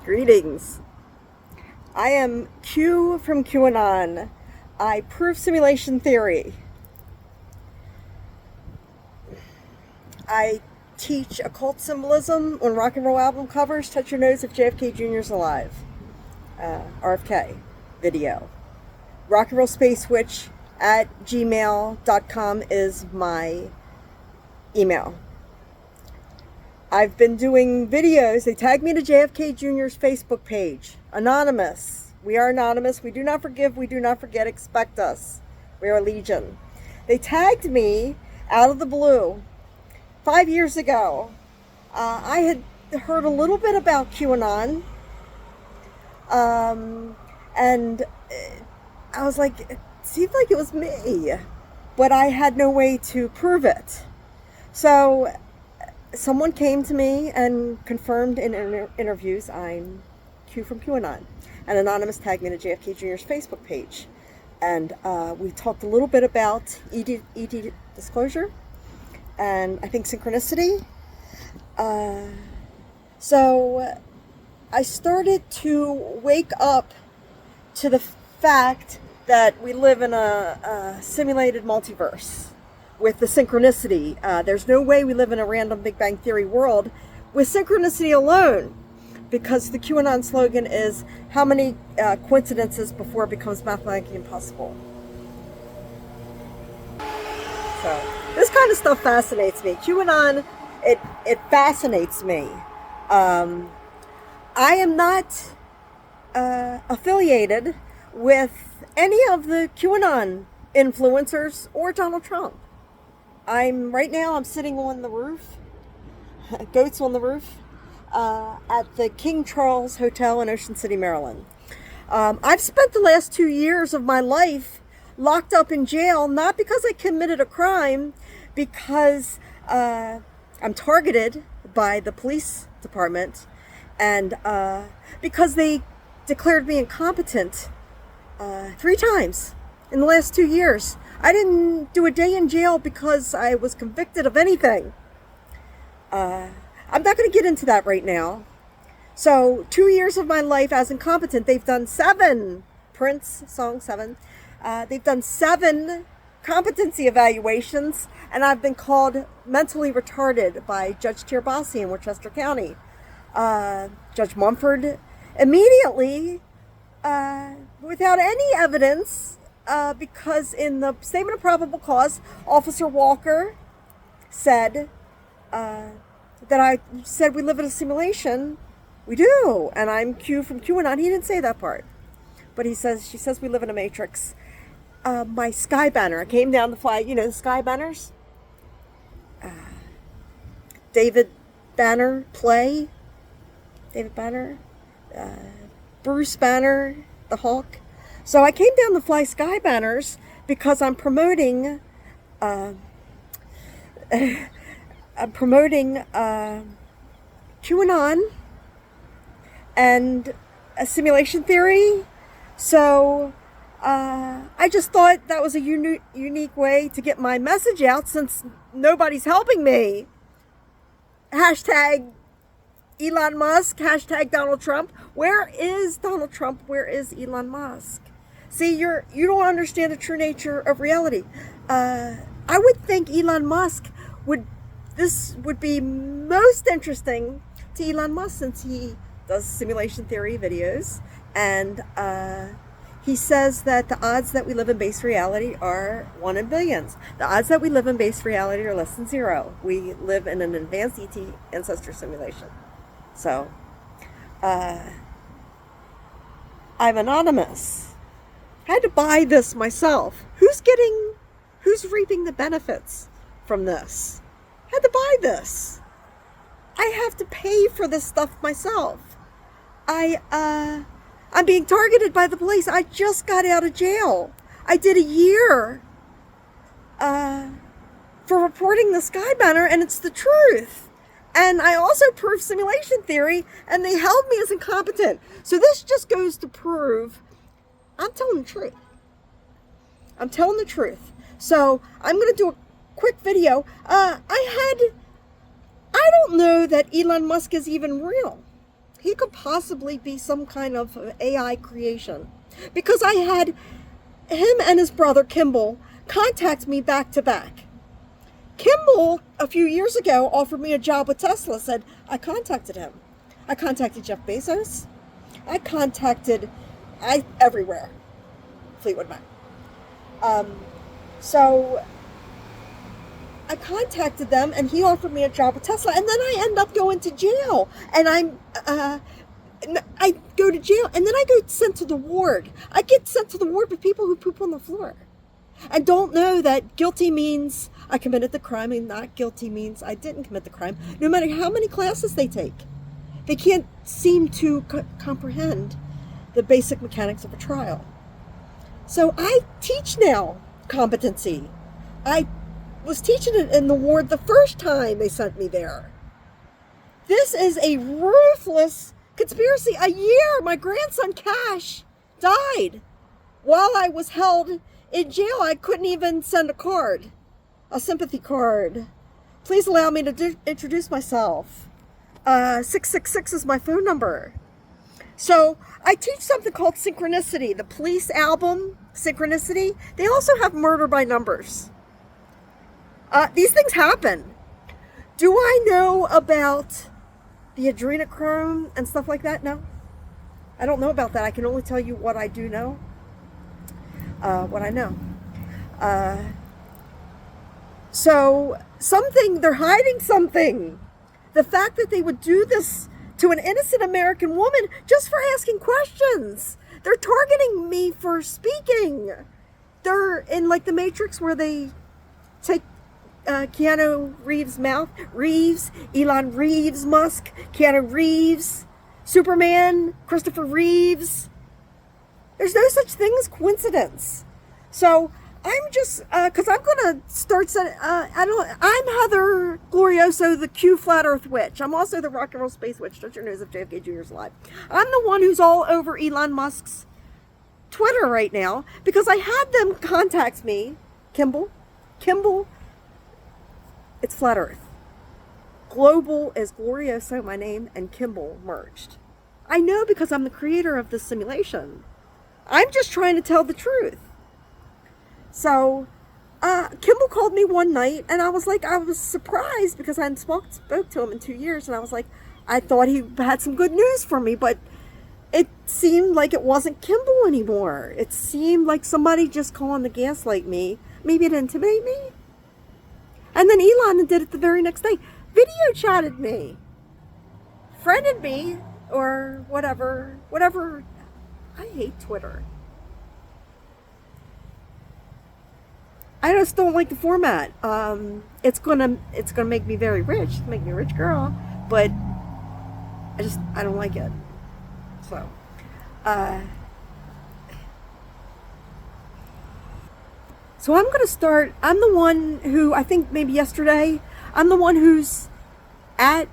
Greetings. I am Q from Qanon. I prove simulation theory. I teach occult symbolism on rock and roll album covers. Touch your nose if JFK Jr.'s alive. RFK video. Rock and roll space witch at gmail.com is my email. I've been doing videos. They tag me to JFK Jr.'s Facebook page. Anonymous. We are anonymous. We do not forgive. We do not forget. Expect us. We are a legion. They tagged me out of the blue 5 years ago. I had heard a little bit about QAnon. And I was like, it seemed like it was me. But I had no way to prove it. So someone came to me and confirmed in interviews I'm Q from QAnon. And Anonymous tagged me to JFK Jr.'s Facebook page. And we talked a little bit about ED disclosure and I think synchronicity. So I started to wake up to the fact that we live in a simulated multiverse. With the synchronicity. There's no way we live in a random Big Bang Theory world with synchronicity alone, because the QAnon slogan is, how many coincidences before it becomes mathematically impossible? So this kind of stuff fascinates me. QAnon, it fascinates me. I am not affiliated with any of the QAnon influencers or Donald Trump. Right now I'm sitting on the roof, goats on the roof, at the King Charles Hotel in Ocean City, Maryland. I've spent the last 2 years of my life locked up in jail, not because I committed a crime, because I'm targeted by the police department, and because they declared me incompetent 3 times in the last 2 years. I didn't do a day in jail because I was convicted of anything. I'm not going to get into that right now. So 2 years of my life as incompetent, they've done 7, Prince song 7. They've done 7 competency evaluations, and I've been called mentally retarded by Judge Tierbasi in Westchester County. Judge Mumford immediately, without any evidence, because in the statement of probable cause, Officer Walker said that I said we live in a simulation. We do, and I'm Q from QAnon. He didn't say that part, but she says we live in a matrix. My sky banner, I came down the flag, the sky banners. David Banner play. David Banner, Bruce Banner, the Hawk. So I came down the fly sky banners because I'm promoting QAnon and a simulation theory. So I just thought that was a unique way to get my message out, since nobody's helping me. Hashtag Elon Musk, hashtag Donald Trump. Where is Donald Trump? Where is Elon Musk? See, you don't understand the true nature of reality. I would think Elon Musk this would be most interesting to Elon Musk, since he does simulation theory videos, and he says that the odds that we live in base reality are 1 in billions. The odds that we live in base reality are less than 0. We live in an advanced ET ancestor simulation. So, I'm anonymous. I had to buy this myself. Who's reaping the benefits from this? I had to buy this. I have to pay for this stuff myself. I'm being targeted by the police. I just got out of jail. I did a year for reporting the sky banner, and it's the truth. And I also proved simulation theory, and they held me as incompetent. So this just goes to prove I'm telling the truth. I'm telling the truth. So I'm going to do a quick video. I don't know that Elon Musk is even real. he could possibly be some kind of AI creation, because I had him and his brother Kimball contact me back to back. Kimball, a few years ago, offered me a job with Tesla. Said I contacted him. I contacted Jeff Bezos. Everywhere. Fleetwood Mac. So I contacted them, and he offered me a job with Tesla, and then I end up going to jail, and I go to jail, and then I go sent to the ward. I get sent to the ward with people who poop on the floor and don't know that guilty means I committed the crime and not guilty means I didn't commit the crime, no matter how many classes they take. They can't seem to comprehend the basic mechanics of a trial. So I teach now competency. I was teaching it in the ward the first time they sent me there. This is a ruthless conspiracy. A year, my grandson Cash died while I was held in jail. I couldn't even send a card, a sympathy card. Please allow me to introduce myself. 666 is my phone number. So I teach something called Synchronicity, the Police album, Synchronicity. They also have Murder by Numbers. These things happen. Do I know about the adrenochrome and stuff like that? No. I don't know about that. I can only tell you what I do know. What I know. So they're hiding something. The fact that they would do this to an innocent American woman just for asking questions. They're targeting me for speaking. They're in like the Matrix where they take Keanu Reeves' mouth. Elon Reeves, Musk, Keanu Reeves, Superman, Christopher Reeves. There's no such thing as coincidence. So I'm just, because I'm going to start, I'm Heather Glorioso, the Q Flat Earth Witch. I'm also the Rock and Roll Space Witch. Don't your nose if JFK Jr. is alive. I'm the one who's all over Elon Musk's Twitter right now, because I had them contact me. Kimball, it's Flat Earth. Global is Glorioso, my name, and Kimball merged. I know because I'm the creator of this simulation. I'm just trying to tell the truth. So, Kimball called me one night, and I was surprised because I hadn't spoke to him in 2 years, and I was like, I thought he had some good news for me, but it seemed like it wasn't Kimball anymore. It seemed like somebody just calling to gaslight me, maybe to intimidate me. And then Elon did it the very next day. Video chatted me, friended me, or whatever. I hate Twitter. I just don't like the format. It's gonna make me very rich, make me a rich girl, but I don't like it. So, so I'm gonna start. I'm the one who, I think maybe yesterday, I'm the one who's at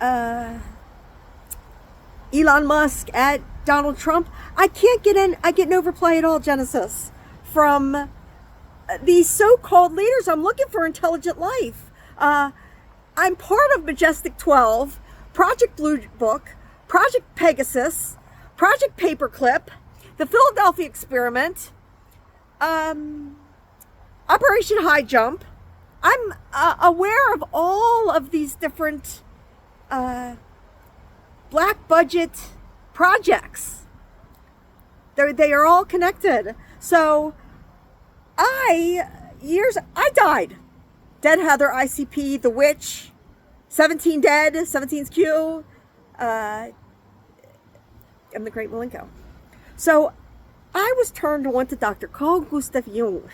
Elon Musk, at Donald Trump. I can't get in. I get no reply at all, Genesis, from these so-called leaders. I'm looking for intelligent life. I'm part of Majestic 12, Project Blue Book, Project Pegasus, Project Paperclip, the Philadelphia Experiment, Operation High Jump. I'm aware of all of these different black budget projects. They are all connected. So I died. Dead Heather, ICP, The Witch, 17 Dead, 17's Q. I'm the Great Malenko. So I was turned on to Dr. Carl Gustav Jung.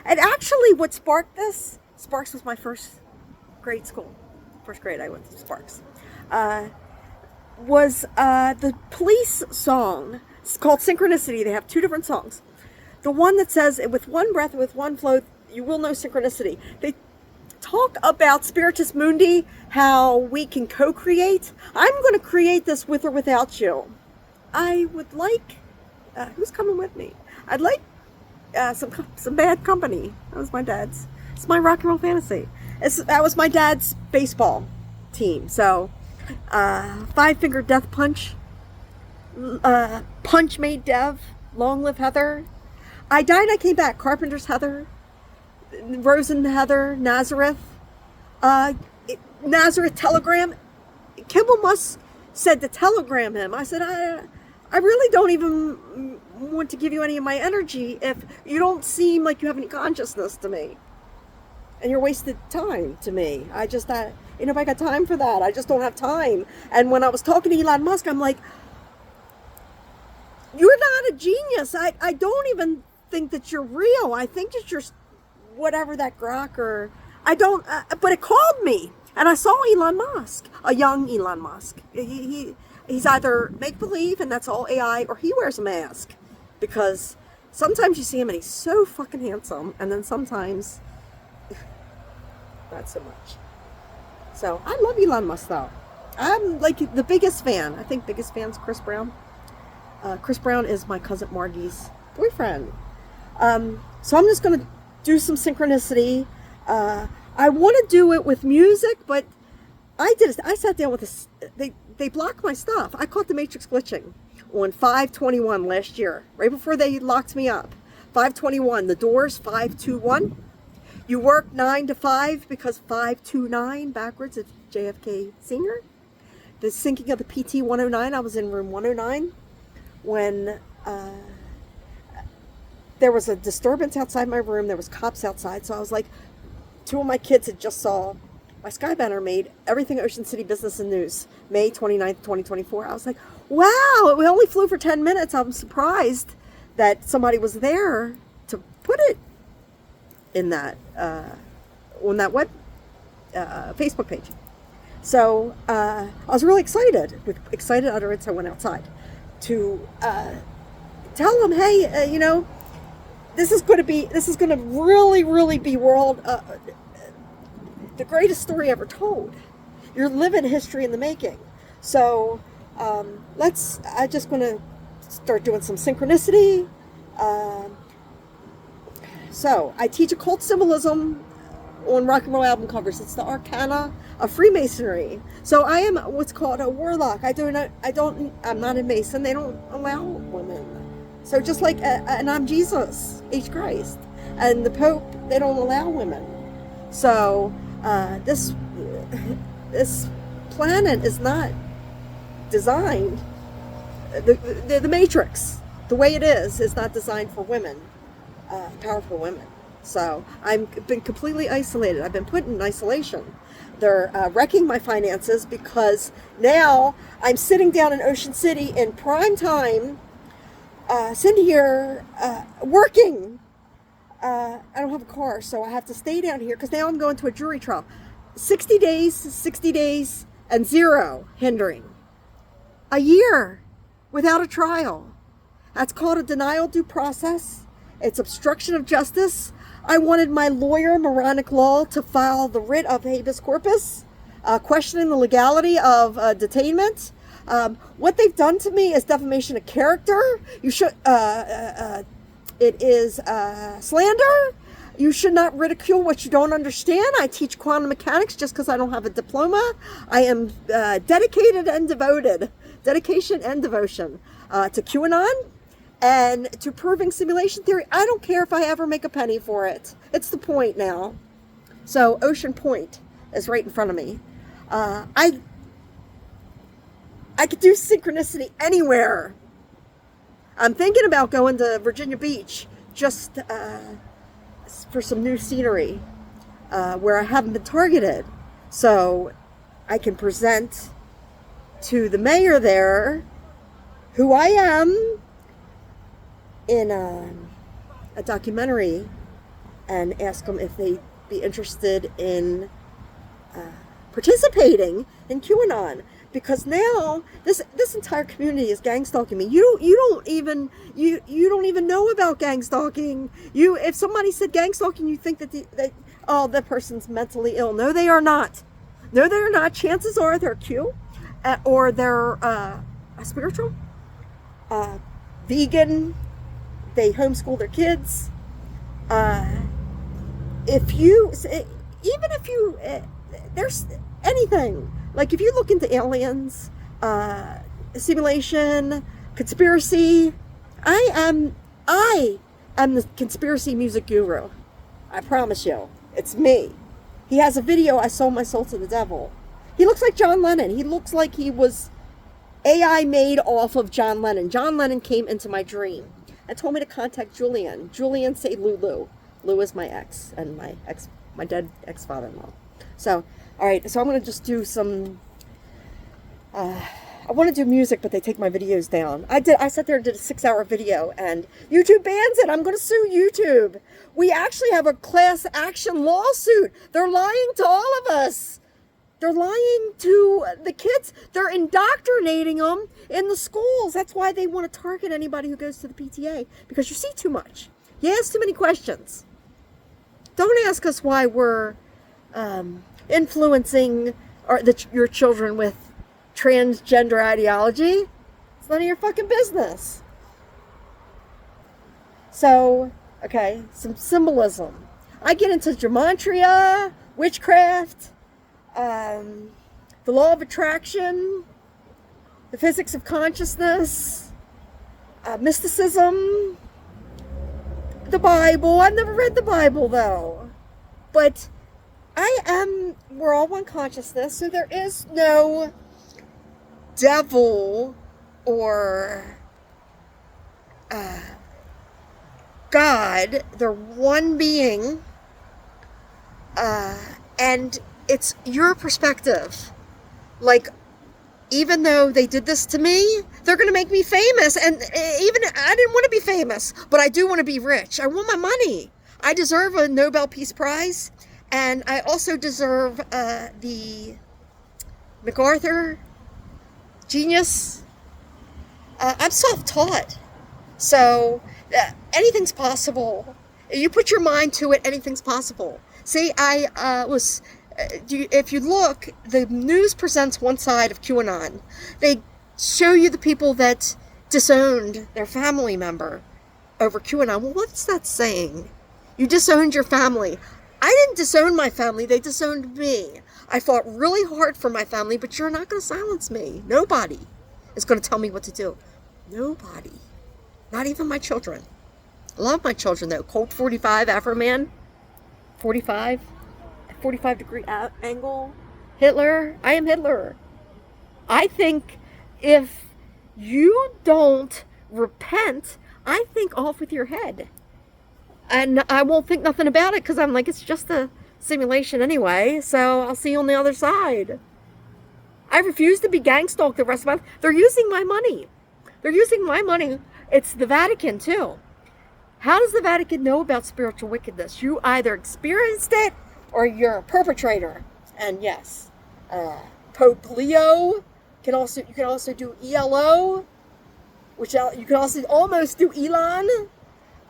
And actually what sparked this, Sparks was my first grade school. First grade I went to Sparks. Was the Police song. It's called Synchronicity. They have two different songs. The one that says, with one breath, with one flow, you will know synchronicity. They talk about Spiritus Mundi, how we can co-create. I'm going to create this with or without you. I would like, who's coming with me? I'd like some bad company. That was my dad's. It's my rock and roll fantasy. That was my dad's baseball team. So Five Finger Death Punch, Punch Made Dev, Long Live Heather, I Died, I Came Back, Carpenter's Heather, Rosen Heather, Nazareth, Nazareth Telegram. Kimball Musk said to telegram him. I said, I really don't even want to give you any of my energy if you don't seem like you have any consciousness to me. And you're wasted time to me. I just, ain't nobody got time for that. I just don't have time. And when I was talking to Elon Musk, I'm like, you're not a genius. I don't even think that you're real. I think that you're whatever that grok or, I don't, but it called me. And I saw Elon Musk, a young Elon Musk. He's either make-believe and that's all AI, or he wears a mask. Because sometimes you see him and he's so fucking handsome, and then sometimes not so much. So I love Elon Musk though. I'm like the biggest fan. I think biggest fan's Chris Brown. Chris Brown is my cousin Margie's boyfriend. So I'm just going to do some synchronicity. I want to do it with music, but I sat down with this. They blocked my stuff. I caught the Matrix glitching on 5/21 last year, right before they locked me up. 5/21, the doors, 5/21. You work 9 to 5 because 5/29 backwards is JFK Senior. The syncing of the PT 109, I was in room 109 when there was a disturbance outside my room. There was cops outside, so I was like, two of my kids had just saw my Sky Banner made Everything Ocean City Business and News, May 29th, 2024. I was like, wow, we only flew for 10 minutes. I'm surprised that somebody was there to put it in that, on that web, Facebook page. So I was really excited. With excited utterance, I went outside to tell them, hey, this is going to really, really be the greatest story ever told. You're living history in the making. So I'm just going to start doing some synchronicity. So I teach occult symbolism on rock and roll album covers. It's the arcana of Freemasonry. So I am what's called a warlock. I'm not a Mason. They don't allow women. So just like, and I'm Jesus, H. Christ, and the Pope, they don't allow women. So this planet is not designed, the Matrix, the way it is not designed for women, powerful women. So I've been completely isolated. I've been put in isolation. They're wrecking my finances because now I'm sitting down in Ocean City in prime time, sitting here working. I don't have a car, so I have to stay down here because now I'm going to a jury trial. 60 days, and 0 hindering. A year without a trial. That's called a denial due process. It's obstruction of justice. I wanted my lawyer, Moronic Law, to file the writ of habeas corpus, questioning the legality of detainment. What they've done to me is defamation of character. It is slander. You should not ridicule what you don't understand. I teach quantum mechanics just because I don't have a diploma. I am dedicated and devoted, dedication and devotion to QAnon and to proving simulation theory. I don't care if I ever make a penny for it. It's the point now. So Ocean Point is right in front of me. I could do synchronicity anywhere. I'm thinking about going to Virginia Beach just for some new scenery where I haven't been targeted. So I can present to the mayor there who I am in a documentary and ask them if they'd be interested in participating in QAnon. Because now this entire community is gang stalking me. You don't even know about gang stalking. If somebody said gang stalking, you think that that person's mentally ill. No, they are not. No, they are not. Chances are they're Q, or they're spiritual, vegan. They homeschool their kids. There's anything. Like, if you look into aliens, simulation, conspiracy, I am the conspiracy music guru. I promise you. It's me. He has a video, I Sold My Soul to the Devil. He looks like John Lennon. He looks like he was AI made off of John Lennon. John Lennon came into my dream and told me to contact Julian. Julian, say Lulu. Lou is my ex and my dead ex-father-in-law. So, all right. So I'm going to just do some, I want to do music, but they take my videos down. I sat there and did a 6-hour video, and YouTube bans it. I'm going to sue YouTube. We actually have a class action lawsuit. They're lying to all of us. They're lying to the kids. They're indoctrinating them in the schools. That's why they want to target anybody who goes to the PTA, because you see too much. You ask too many questions. Don't ask us why we're influencing your children with transgender ideology. It's none of your fucking business. So, okay, some symbolism. I get into gematria, witchcraft, the law of attraction, the physics of consciousness, mysticism, the Bible. I've never read the Bible though, but we're all one consciousness, so there is no devil or God. They're one being, and it's your perspective. Like, even though they did this to me, they're going to make me famous. And even I didn't want to be famous, but I do want to be rich. I want my money. I deserve a Nobel Peace Prize. And I also deserve the MacArthur Genius. I'm self-taught. So anything's possible. You put your mind to it, anything's possible. See, if you look, the news presents one side of QAnon. They show you the people that disowned their family member over QAnon. Well, what's that saying? You disowned your family. I didn't disown my family. They disowned me. I fought really hard for my family, but you're not going to silence me. Nobody is going to tell me what to do. Nobody. Not even my children. I love my children, though. Colt 45, Afro Man. 45 degree angle. Hitler. I am Hitler. I think if you don't repent, I think off with your head. And I won't think nothing about it, because I'm like, it's just a simulation anyway, so I'll see you on the other side. I refuse to be gang stalked the rest of my life. They're using my money. They're using my money. It's the Vatican, too. How does the Vatican know about spiritual wickedness? You either experienced it, or you're a perpetrator. And yes, Pope Leo you can also do ELO, which you can also almost do Elon.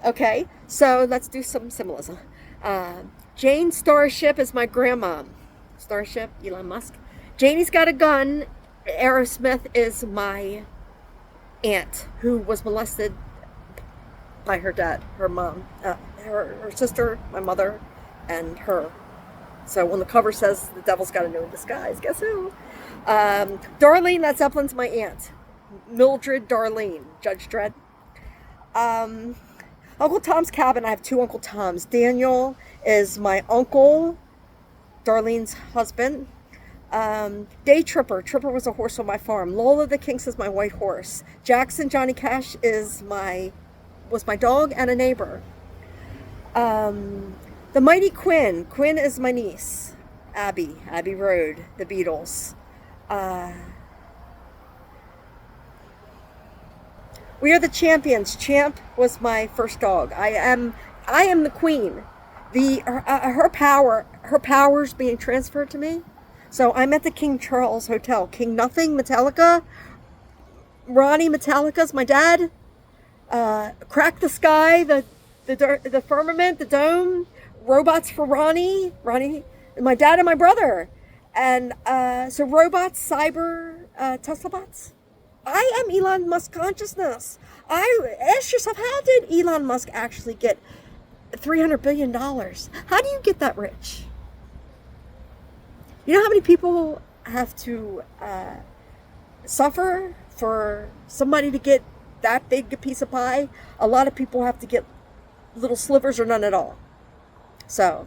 Okay, so let's do some symbolism. Jane Starship is my grandma. Starship, Elon Musk. Janie's got a gun. Aerosmith is my aunt, who was molested by her dad, her mom, her sister, my mother, and her. So when the cover says the devil's got a new in disguise, guess who? Darlene, that's Zeppelin's my aunt. Mildred Darlene, Judge Dredd. Uncle Tom's Cabin, I have 2 Uncle Toms. Daniel is my uncle, Darlene's husband. Day Tripper. Tripper was a horse on my farm. Lola the Kinks is my white horse. Jackson Johnny Cash was my dog and a neighbor. The Mighty Quinn. Quinn is my niece. Abbey Road, the Beatles. We are the champions. Champ was my first dog. I am the queen. Her power's being transferred to me. So I'm at the King Charles Hotel. King Nothing, Metallica. Ronnie Metallica's my dad. Crack the Sky, the firmament, the dome. Robots for Ronnie, my dad and my brother. And so robots, cyber, Tesla bots. I am Elon Musk consciousness. Ask yourself, how did Elon Musk actually get $300 billion? How do you get that rich? You know how many people have to suffer for somebody to get that big a piece of pie. A lot of people have to get little slivers or none at all. So,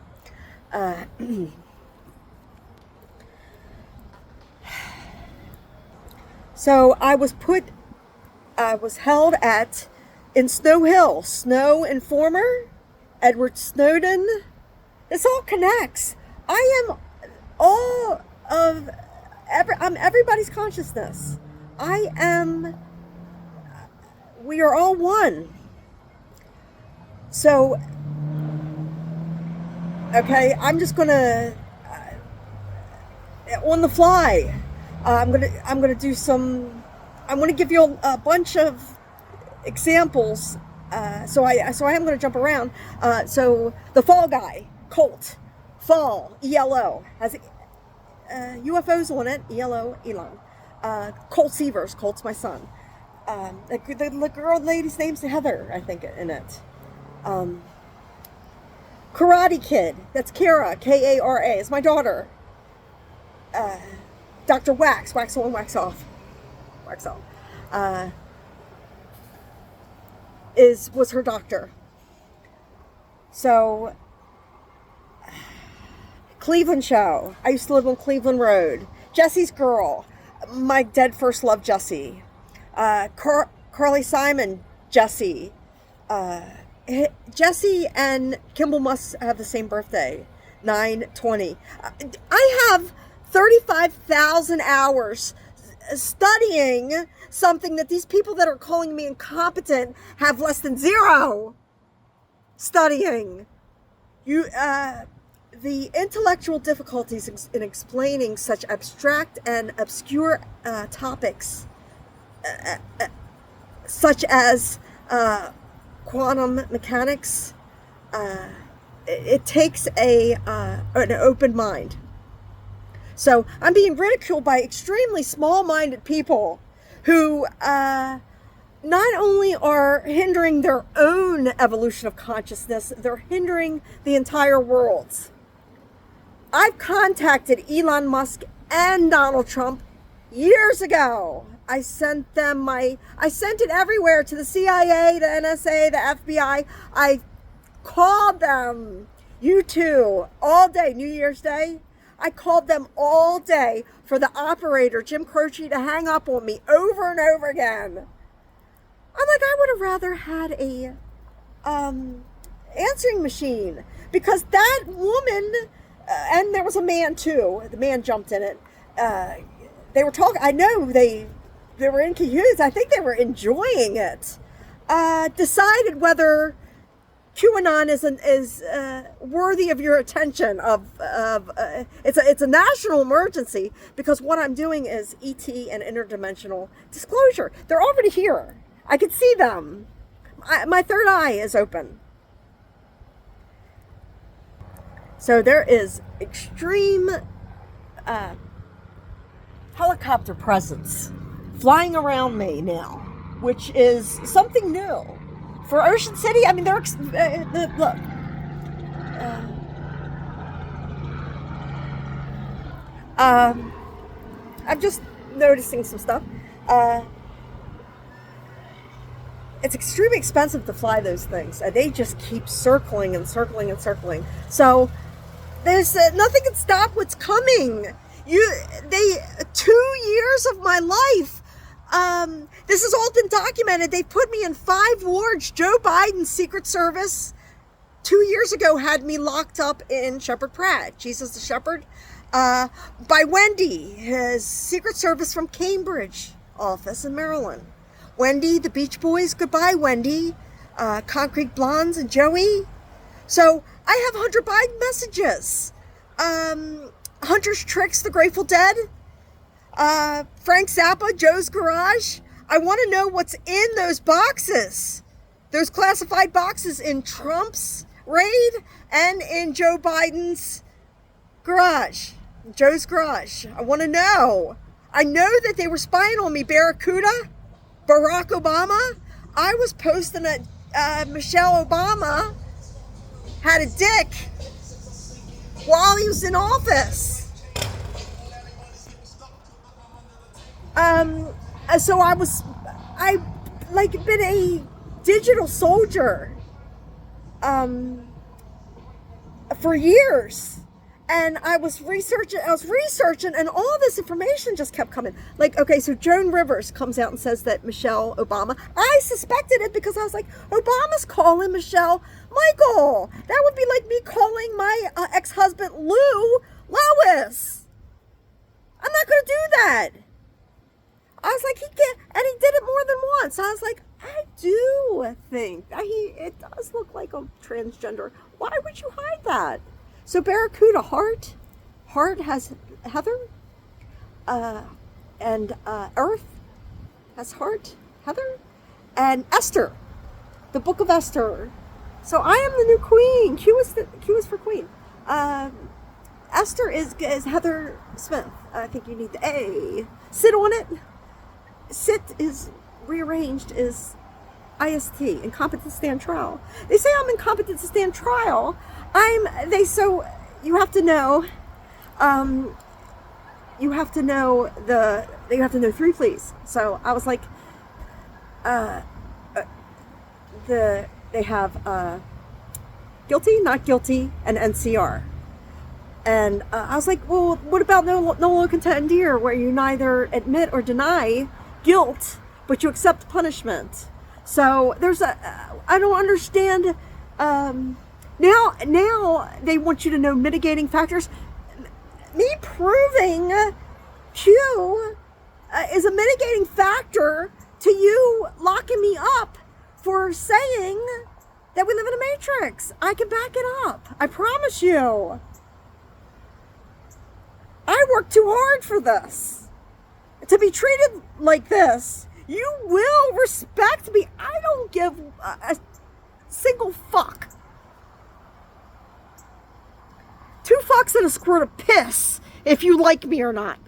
so I was held in Snow Hill, Snow Informer, Edward Snowden. This all connects. I'm everybody's consciousness. We are all one. So, okay, I'm just gonna, on the fly, I'm gonna do some, I'm gonna give you a bunch of examples. So I am gonna jump around. So the Fall Guy, Colt, Fall, ELO, has UFOs on it, ELO, Elon. Colt Seavers, Colt's my son. The lady's name's Heather, I think, in it. Karate Kid, that's Kara, Kara, is my daughter. Dr. Wax on, wax off, was her doctor. So, Cleveland Show, I used to live on Cleveland Road. Jesse's Girl, my dead first love, Jesse. Carly Simon, Jesse. Jesse and Kimball must have the same birthday, 9/20. I have 35,000 hours studying something that these people that are calling me incompetent have less than 0 studying. The intellectual difficulties in explaining such abstract and obscure topics, such as quantum mechanics, it takes an open mind. So I'm being ridiculed by extremely small-minded people who not only are hindering their own evolution of consciousness, they're hindering the entire world's. I've contacted Elon Musk and Donald Trump years ago. I sent it everywhere, to the CIA, the NSA, the FBI. I called them, you two, all day, New Year's Day. I called them all day for the operator, Jim Croce, to hang up on me over and over again. I'm like, I would have rather had a answering machine, because that woman, and there was a man too. The man jumped in it. They were talking. I know they were in cahoots. I think they were enjoying it. Decided whether QAnon is worthy of your attention. It's a national emergency, because what I'm doing is ET and interdimensional disclosure. They're already here. I can see them. My third eye is open. So there is extreme helicopter presence flying around me now, which is something new for Ocean City. I mean, look. I'm just noticing some stuff. It's extremely expensive to fly those things, and they just keep circling and circling and circling. So there's nothing can stop what's coming. 2 years of my life. This has all been documented. They put me in 5 wards. Joe Biden's Secret Service 2 years ago had me locked up in Shepherd Pratt, Jesus the Shepherd, by Wendy, his Secret Service from Cambridge office in Maryland. Wendy, the Beach Boys, goodbye Wendy, Concrete Blondes and Joey. So I have Hunter Biden messages. Hunter's Tricks, the Grateful Dead. Frank Zappa, Joe's Garage. I want to know what's in those boxes. Those classified boxes in Trump's raid and in Joe Biden's garage. Joe's garage. I want to know. I know that they were spying on me. Barracuda, Barack Obama. I was posting that Michelle Obama had a dick while he was in office. Um, so I like been a digital soldier for years. And I was researching, and all this information just kept coming. Like, okay, so Joan Rivers comes out and says that Michelle Obama, I suspected it because I was like, Obama's calling Michelle Michael. That would be like me calling my ex-husband Lois. I'm not going to do that. I was like, and he did it more than once. I was like, I do think it does look like a transgender. Why would you hide that? So Barracuda Heart has Heather, and Earth has Heart, Heather, and Esther, the Book of Esther. So I am the new queen. Q is for queen. Esther is Heather Smith. I think you need the A. Sit on it. Sit is rearranged is IST, incompetent to stand trial. They say I'm incompetent to stand trial. So you have to know, you have to know three pleas. So I was like, they have guilty, not guilty, and NCR. And I was like, well, what about nolo contendere, where you neither admit or deny guilt, but you accept punishment? So I don't understand. Now they want you to know mitigating factors. Me proving Q is a mitigating factor to you locking me up for saying that we live in a matrix. I can back it up. I promise you. I worked too hard for this. To be treated like this, you will respect me. I don't give a single fuck. 2 fucks and a squirt of piss if you like me or not.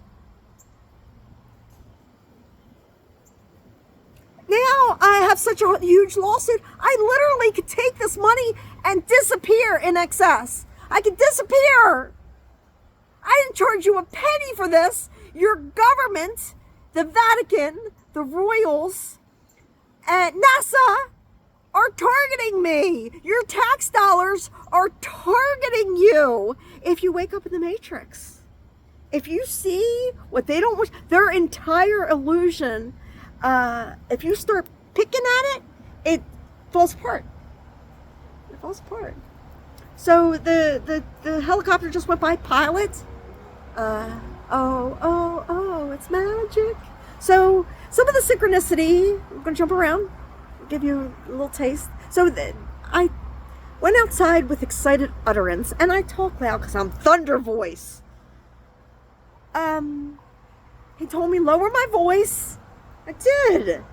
Now I have such a huge lawsuit, I literally could take this money and disappear in excess. I could disappear. I didn't charge you a penny for this. Your government, the Vatican, the royals, and NASA are targeting me. Your tax dollars are targeting you. If you wake up in the matrix, if you see what they don't want, their entire illusion, if you start picking at it, it falls apart. It falls apart. So the helicopter just went by. Pilot, it's magic. So some of the synchronicity, I'm going to jump around, give you a little taste. So I went outside with excited utterance, and I talk loud because I'm thunder voice. He told me lower my voice. I did.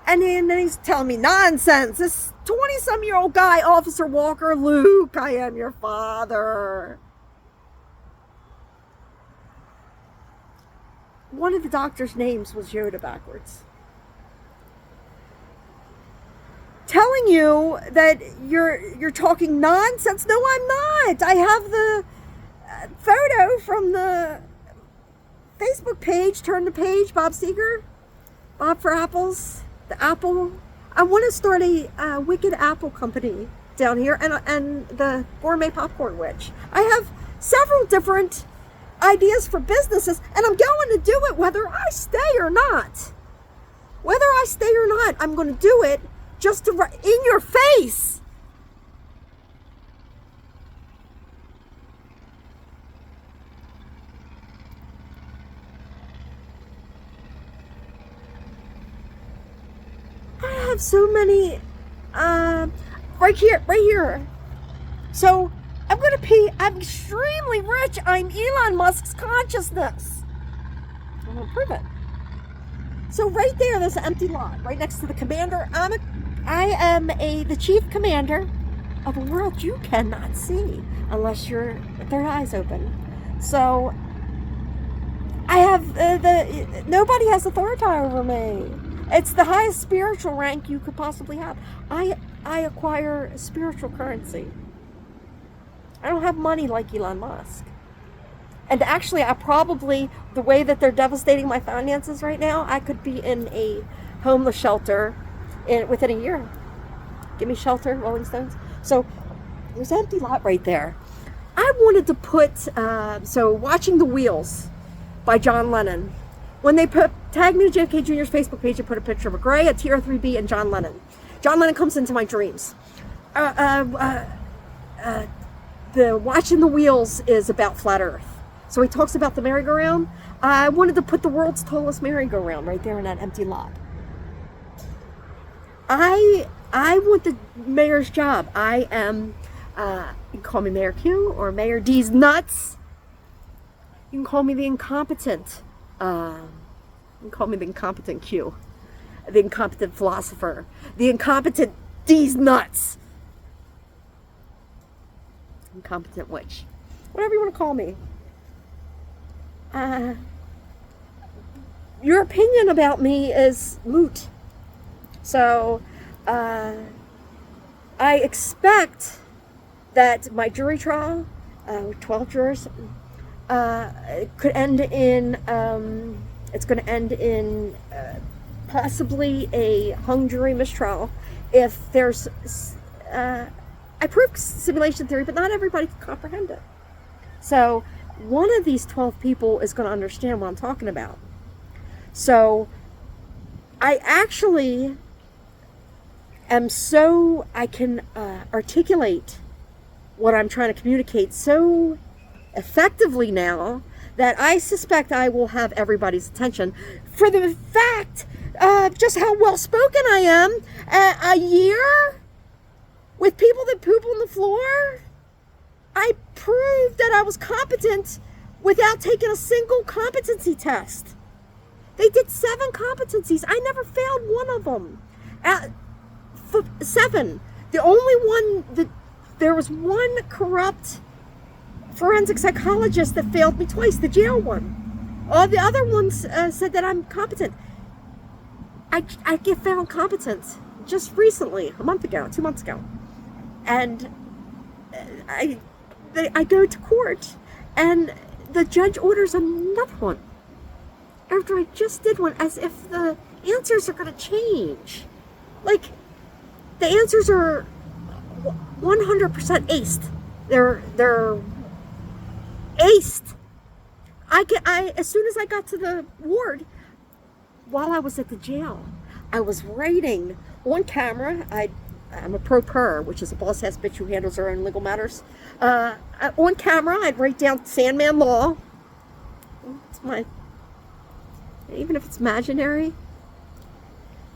And then he's telling me nonsense. This 20-some-year-old guy, Officer Walker, Luke, I am your father. One of the doctor's names was Yoda backwards. Telling you that you're talking nonsense. No, I'm not. I have the photo from the Facebook page. Turn the page. Bob Seger. Bob for Apples. The Apple. I want to start a wicked apple company down here, and the gourmet popcorn witch. I have several different ideas for businesses, and I'm going to do it whether I stay or not. Whether I stay or not, I'm going to do it just to in your face. I have so many, right here. So I'm extremely rich. I'm Elon Musk's consciousness. I'm gonna prove it. So right there's an empty lot right next to the commander. I am the chief commander of a world you cannot see unless your third eye's open. So I have nobody has authority over me. It's the highest spiritual rank you could possibly have. I acquire spiritual currency. I don't have money like Elon Musk. And actually, I probably, the way that they're devastating my finances right now, I could be in a homeless shelter within a year. Give me shelter, Rolling Stones. So there's an empty lot right there. I wanted to put, so Watching the Wheels by John Lennon. When they tagged me to JFK Jr.'s Facebook page and put a picture of a Gray, a TR3B, and John Lennon. John Lennon comes into my dreams. The Watching the Wheels is about flat Earth. So he talks about the merry-go-round. I wanted to put the world's tallest merry-go-round right there in that empty lot. I want the mayor's job. I am, you can call me Mayor Q or Mayor D's nuts. You can call me the incompetent. You can call me the incompetent Q. The incompetent philosopher. The incompetent D's nuts. Incompetent witch. Whatever you want to call me. Your opinion about me is moot. So, I expect that my jury trial, 12 jurors, could end in, it's going to end in possibly a hung jury mistrial if there's, I prove simulation theory, but not everybody can comprehend it. So, one of these 12 people is going to understand what I'm talking about. So, I actually am so, I can articulate what I'm trying to communicate so effectively now that I suspect I will have everybody's attention for the fact just how well spoken I am. A year with people that poop on the floor, I proved that I was competent without taking a single competency test. They did 7 competencies. I never failed one of them. 7. The only one that there was one corrupt forensic psychologist that failed me twice, the jail one. All the other ones said that I'm competent. I get found competent just recently, a month ago, 2 months ago. And I go to court and the judge orders another one after I just did one, as if the answers are going to change. Like, the answers are 100% aced. They're aced. As soon as I got to the ward, while I was at the jail, I was writing on camera. I'm a pro per, which is a boss ass bitch who handles her own legal matters. On camera, I'd write down Sandman Law. It's my, even if it's imaginary,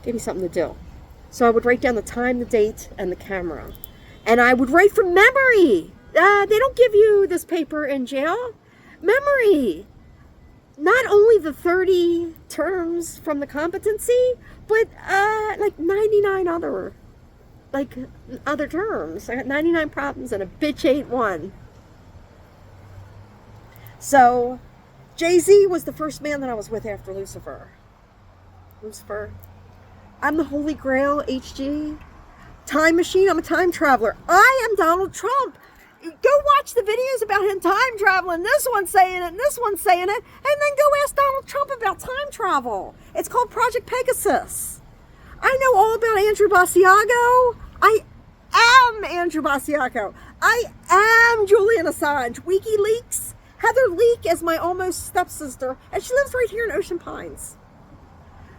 give me something to do. So I would write down the time, the date, and the camera. And I would write from memory. They don't give you this paper in jail. Memory. Not only the 30 terms from the competency, but like 99 other terms. I got 99 problems and a bitch ain't one. So, Jay-Z was the first man that I was with after Lucifer. I'm the Holy Grail, HG. Time machine, I'm a time traveler. I am Donald Trump. Go watch the videos about him time traveling. This one's saying it, and this one's saying it. And then go ask Donald Trump about time travel. It's called Project Pegasus. I know all about Andrew Basiago. I am Andrew Basiago. I am Julian Assange. WikiLeaks. Heather Leak is my almost stepsister, and she lives right here in Ocean Pines.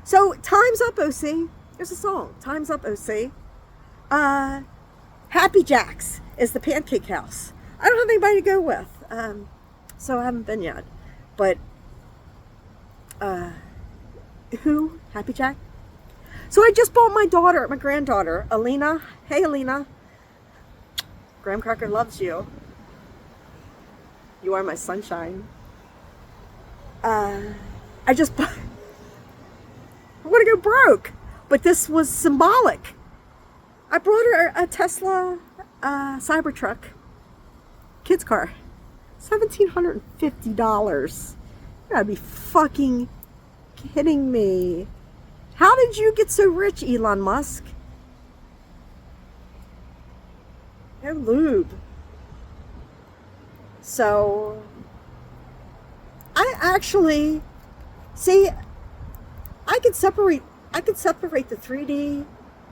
So, Time's Up, OC. There's a song, Time's Up, OC. Happy Jack's is the pancake house. I don't have anybody to go with, so I haven't been yet. But, who? Happy Jack? So I just bought my granddaughter, Alina. Hey, Alina. Graham Cracker loves you. You are my sunshine. I just bought... I'm going to go broke. But this was symbolic. I brought her a Tesla Cybertruck. Kid's car. $1,750. You gotta be fucking kidding me. How did you get so rich, Elon Musk? No lube. So, I actually see. I could separate the 3D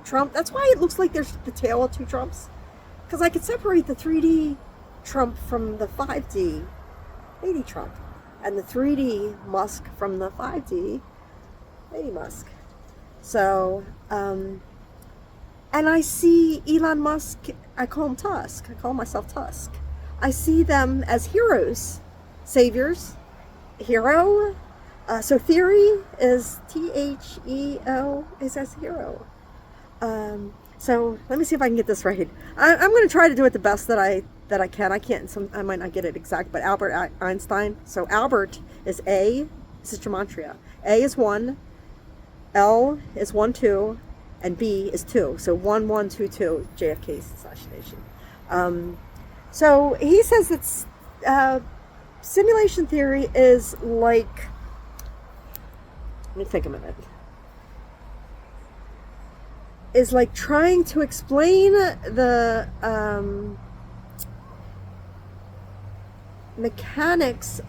Trump. That's why it looks like there's the tail of two Trumps. Because I could separate the 3D Trump from the 5D Lady Trump. And the 3D Musk from the 5D Lady Musk. So, and I see Elon Musk, I call him Tusk. I call myself Tusk. I see them as heroes, saviors, hero. So theory is THEO, is as hero. So let me see if I can get this right. I'm going to try to do it the best that I can. I can't. I might not get it exact, but Albert Einstein. So Albert is A. This is gematria. A is 1, L is 1, 2, and B is 2. So 1, 1, 2, 2. JFK's assassination. So he says it's simulation theory is like. Let me think a minute. Is like trying to explain the mechanics,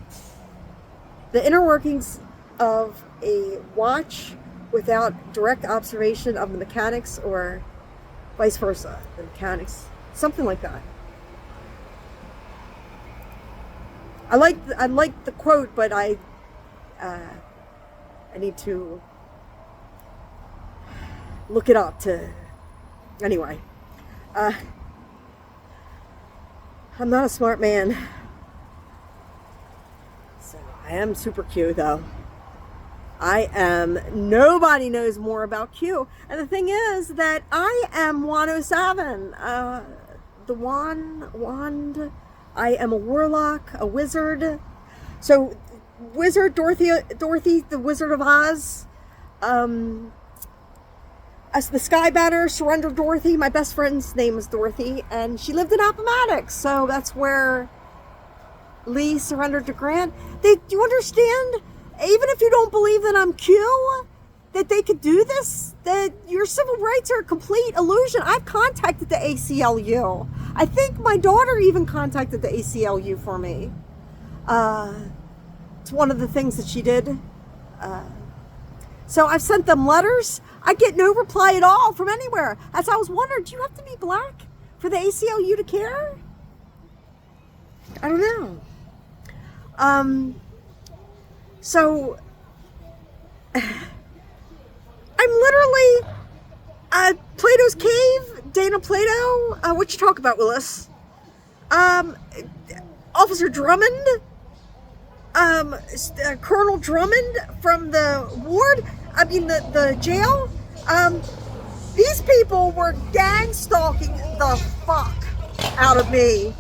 the inner workings of a watch without direct observation of the mechanics, or vice versa, the mechanics, something like that. I like the quote, but I need to look it up to, anyway. I'm not a smart man. So I am super Q though. Nobody knows more about Q. And the thing is that I am Juan Savin, the wand. I am a warlock, a wizard. So wizard, Dorothy, the Wizard of Oz. As the Sky Banner, Surrender Dorothy. My best friend's name is Dorothy, and she lived in Appomattox, so that's where Lee surrendered to Grant. Do you understand? Even if you don't believe that I'm Q, that they could do this, that your civil rights are a complete illusion. I've contacted the ACLU. I think my daughter even contacted the ACLU for me. It's one of the things that she did. So I've sent them letters. I get no reply at all from anywhere. As I was wondering, do you have to be black for the ACLU to care? I don't know. So I'm literally Plato's Cave, Dana Plato. What you talk about, Willis? Officer Drummond, Colonel Drummond from the ward. The jail. These people were gang stalking the fuck out of me.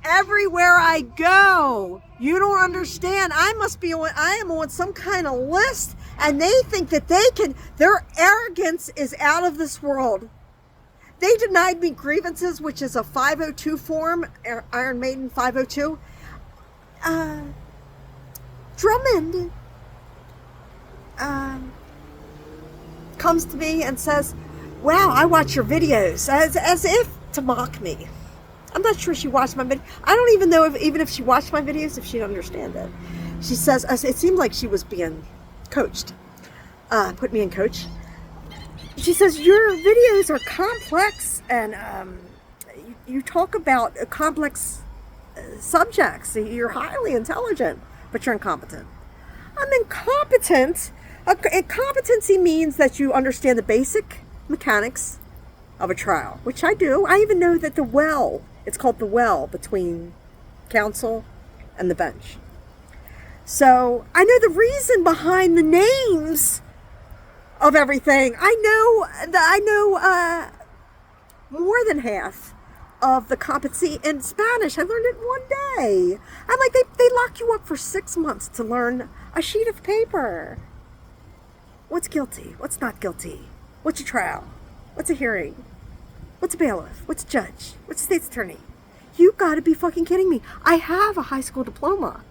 Everywhere I go, you don't understand. I am on some kind of list, and they think that their arrogance is out of this world. They denied me grievances, which is a 502 form, Iron Maiden 502. Drummond comes to me and says, wow, I watch your videos, as if to mock me. I'm not sure she watched my video. I don't even know if she watched my videos, if she'd understand it. She says, it seemed like she was being coached, put me in coach. She says, your videos are complex, and you talk about complex subjects. You're highly intelligent, but you're incompetent. I'm incompetent. Incompetency means that you understand the basic mechanics of a trial, which I do. I even know that it's called the well between counsel and the bench. So I know the reason behind the names of everything. I know more than half of the competency in Spanish. I learned it one day. I'm like, they lock you up for 6 months to learn a sheet of paper. What's guilty? What's not guilty? What's a trial? What's a hearing? What's a bailiff? What's a judge? What's a state's attorney? You gotta be fucking kidding me. I have a high school diploma.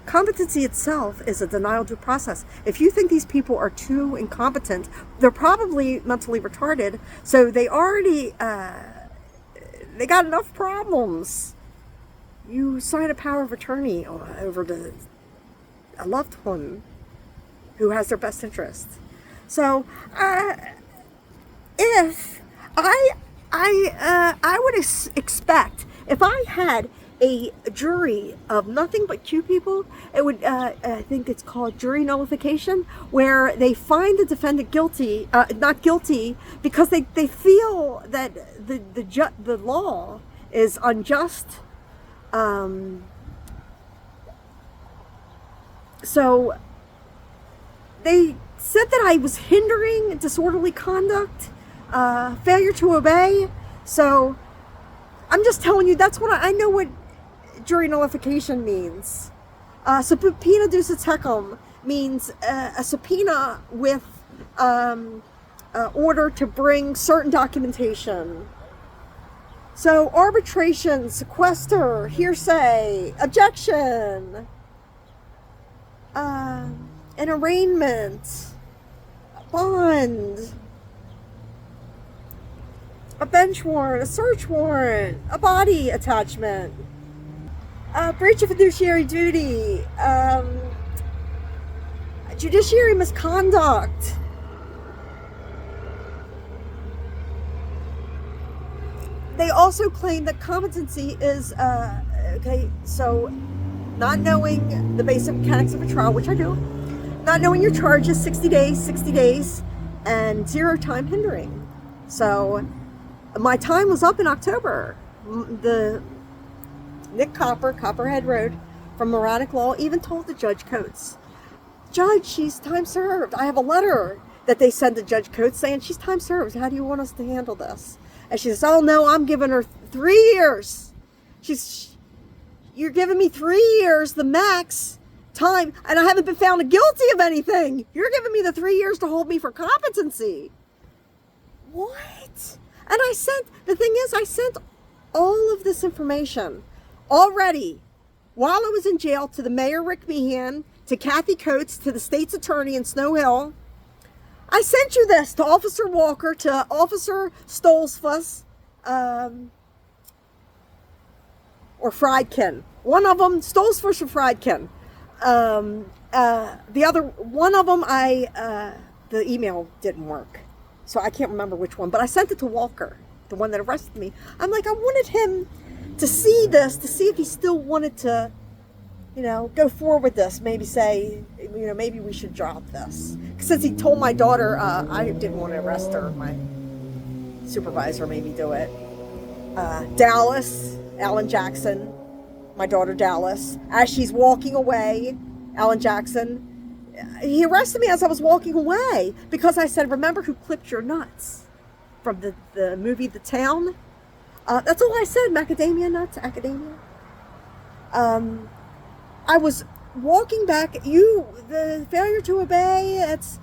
Competency itself is a denial due process. If you think these people are too incompetent, they're probably mentally retarded. So they already they got enough problems. You sign a power of attorney over to a loved one who has their best interest. So, if I would expect, if I had a jury of nothing but Q people, it would, I think it's called jury nullification, where they find the defendant guilty, not guilty, because they feel that the law is unjust. So they said that I was hindering disorderly conduct, failure to obey. So I'm just telling you, that's what I know what jury nullification means. Subpoena duce tecum means a subpoena with order to bring certain documentation. So arbitration, sequester, hearsay, objection, an arraignment, a bond, a bench warrant, a search warrant, a body attachment, breach of fiduciary duty, judiciary misconduct, they also claim that competency is, okay, so not knowing the basic mechanics of a trial, which I do, not knowing your charges, 60 days, and 0 time hindering. So my time was up in October. The Nick Copperhead Road from Moronic Law even told the Judge Coates, Judge, she's time served. I have a letter that they send to Judge Coates saying she's time served. How do you want us to handle this? And she says, oh no, I'm giving her 3 years. You're giving me 3 years, the max time, and I haven't been found guilty of anything. You're giving me the 3 years to hold me for competency. What? And the thing is, I sent all of this information already while I was in jail to the mayor, Rick Meehan, to Kathy Coates, to the state's attorney in Snow Hill. I sent you this to Officer Walker, to Officer Stolzfuss, or Friedkin. One of them, Stolzfuss or Friedkin. The other, one of them, the email didn't work. So I can't remember which one, but I sent it to Walker, the one that arrested me. I'm like, I wanted him to see this, to see if he still wanted to, go forward with this. Maybe say, maybe we should drop this. Since he told my daughter, I didn't want to arrest her, my supervisor made me do it. Dallas, Alan Jackson, my daughter Dallas, as she's walking away, Alan Jackson, he arrested me as I was walking away because I said, remember who clipped your nuts? From the movie The Town. That's all I said, macadamia nuts, academia. I was walking back, the failure to obey, it's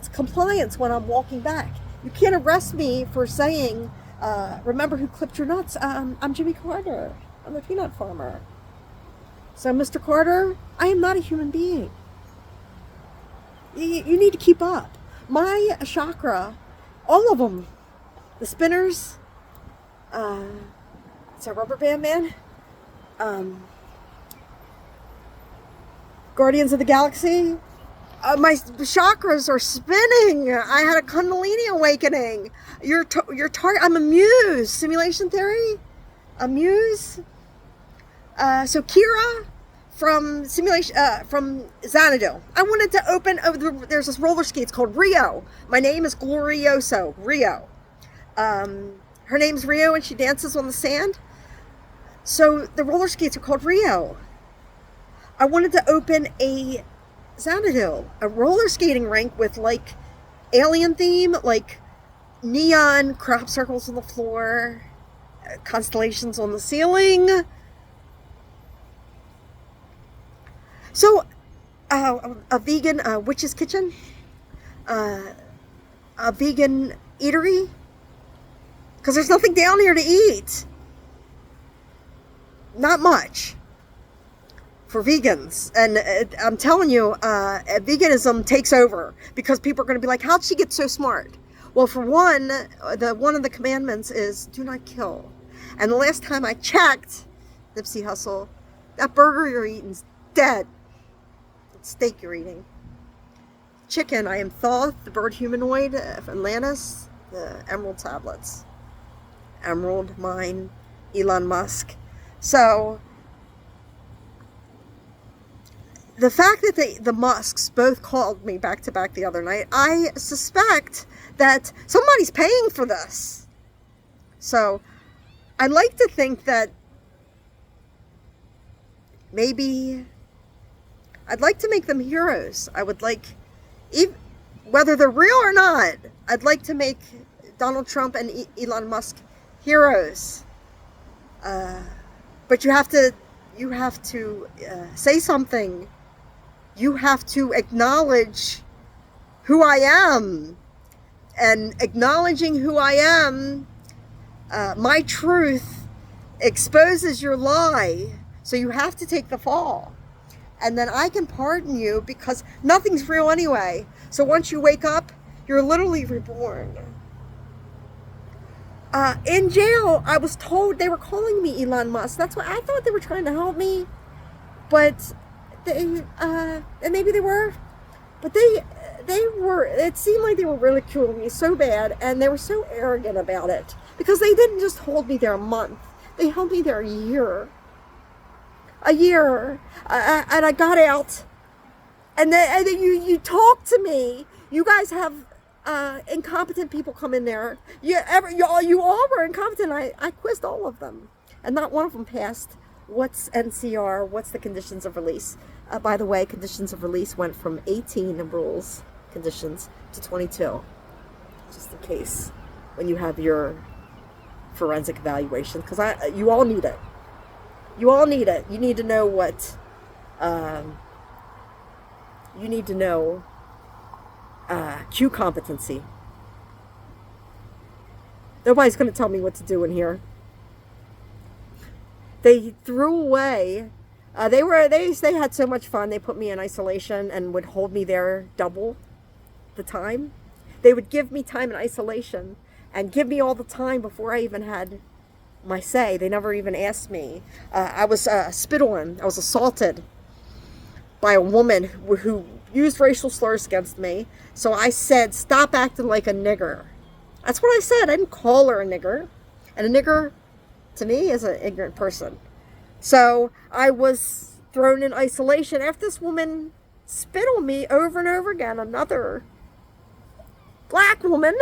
compliance when I'm walking back. You can't arrest me for saying, remember who clipped your nuts? I'm Jimmy Carter. I'm the peanut farmer. So, Mr. Carter, I am not a human being. You need to keep up. My chakra, all of them, the spinners, it's a rubber band man, Guardians of the Galaxy, my chakras are spinning. I had a Kundalini awakening. Your target, I'm a muse, simulation theory, a muse. So Kira from Xanadu. I wanted to open, there's this roller skates called Rio. My name is Glorioso, Rio. Her name's Rio and she dances on the sand. So the roller skates are called Rio. I wanted to open a Xanadu, a roller skating rink with like alien theme, like neon crop circles on the floor, constellations on the ceiling. So, a vegan witch's kitchen, a vegan eatery, because there's nothing down here to eat. Not much for vegans. And I'm telling you, veganism takes over because people are going to be like, how'd she get so smart? Well, for one of the commandments is do not kill. And the last time I checked, Nipsey Hussle, that burger you're eating's dead. It's steak you're eating. Chicken, I am Thoth, the bird humanoid of Atlantis, the emerald tablets. Emerald, mine, Elon Musk. So, the fact that the Musks both called me back to back the other night, I suspect that somebody's paying for this. So, I'd like to think that maybe I'd like to make them heroes. I would like, whether they're real or not, I'd like to make Donald Trump and Elon Musk heroes. But you have to say something. You have to acknowledge who I am. And acknowledging who I am, my truth exposes your lie. So you have to take the fall. And then I can pardon you because nothing's real anyway. So once you wake up, you're literally reborn. In jail, I was told they were calling me Elon Musk. That's why I thought they were trying to help me. But and maybe they were. But they were, it seemed like they were ridiculing me so bad. And they were so arrogant about it. Because they didn't just hold me there a month. They held me there a year. And I got out, and then you talk to me. You guys have incompetent people come in there. You all were incompetent. I quizzed all of them, and not one of them passed. What's NCR? What's the conditions of release? By the way, conditions of release went from 18 rules conditions to 22, just in case when you have your forensic evaluation, because you all need it. You all need it. You need to know what, you need to know Q competency. Nobody's going to tell me what to do in here. They threw away, they had so much fun. They put me in isolation and would hold me there double the time. They would give me time in isolation and give me all the time before I even had my say. They never even asked me. I was spit on. I was assaulted by a woman who used racial slurs against me. So I said, stop acting like a nigger. That's what I said. I didn't call her a nigger. And a nigger, to me, is an ignorant person. So I was thrown in isolation after this woman spit on me over and over again. Another black woman.